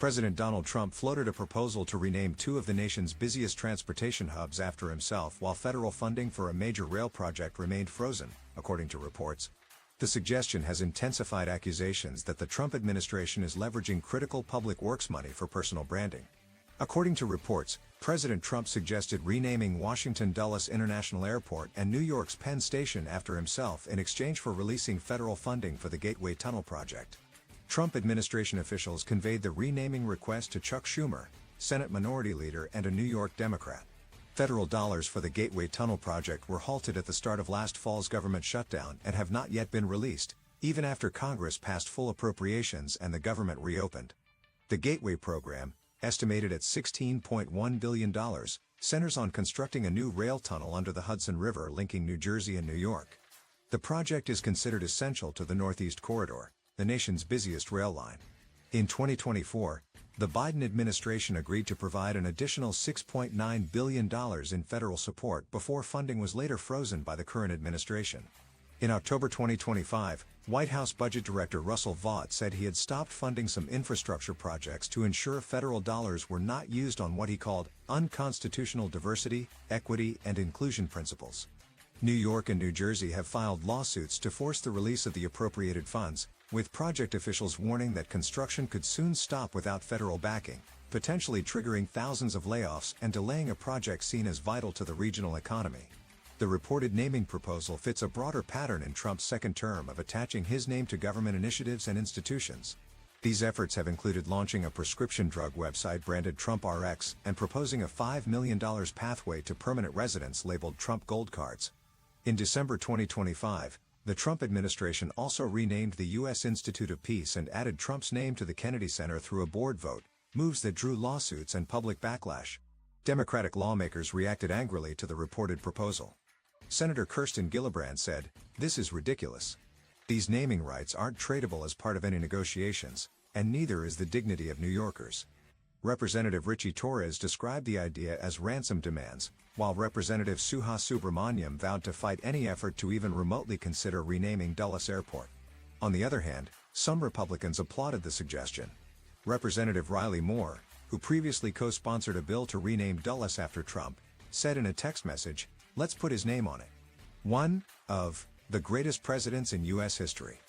President Donald Trump floated a proposal to rename two of the nation's busiest transportation hubs after himself while federal funding for a major rail project remained frozen, according to reports. The suggestion has intensified accusations that the Trump administration is leveraging critical public works money for personal branding. According to reports, President Trump suggested renaming Washington Dulles International Airport and New York's Penn Station after himself in exchange for releasing federal funding for the Gateway Tunnel project. Trump administration officials conveyed the renaming request to Chuck Schumer, Senate Minority Leader and a New York Democrat. Federal dollars for the Gateway Tunnel project were halted at the start of last fall's government shutdown and have not yet been released, even after Congress passed full appropriations and the government reopened. The Gateway program, estimated at $16.1 billion, centers on constructing a new rail tunnel under the Hudson River linking New Jersey and New York. The project is considered essential to the Northeast Corridor, the nation's busiest rail line. In 2024, the Biden administration agreed to provide an additional $6.9 billion in federal support before funding was later frozen by the current administration. In October 2025, White House Budget Director Russell Vought said he had stopped funding some infrastructure projects to ensure federal dollars were not used on what he called unconstitutional diversity, equity, and inclusion principles. New York and New Jersey have filed lawsuits to force the release of the appropriated funds, with project officials warning that construction could soon stop without federal backing, potentially triggering thousands of layoffs and delaying a project seen as vital to the regional economy. The reported naming proposal fits a broader pattern in Trump's second term of attaching his name to government initiatives and institutions. These efforts have included launching a prescription drug website branded Trump RX and proposing a $5 million pathway to permanent residence labeled Trump Gold Cards. In December 2025, the Trump administration also renamed the U.S. Institute of Peace and added Trump's name to the Kennedy Center through a board vote, moves that drew lawsuits and public backlash. Democratic lawmakers reacted angrily to the reported proposal. Senator Kirsten Gillibrand said, "This is ridiculous. These naming rights aren't tradable as part of any negotiations, and neither is the dignity of New Yorkers." Representative Richie Torres described the idea as ransom demands, while Representative Suha Subramaniam vowed to fight any effort to even remotely consider renaming Dulles Airport. On the other hand, some Republicans applauded the suggestion. Representative Riley Moore, who previously co-sponsored a bill to rename Dulles after Trump, said in a text message, "Let's put his name on it. One of the greatest presidents in U.S. history."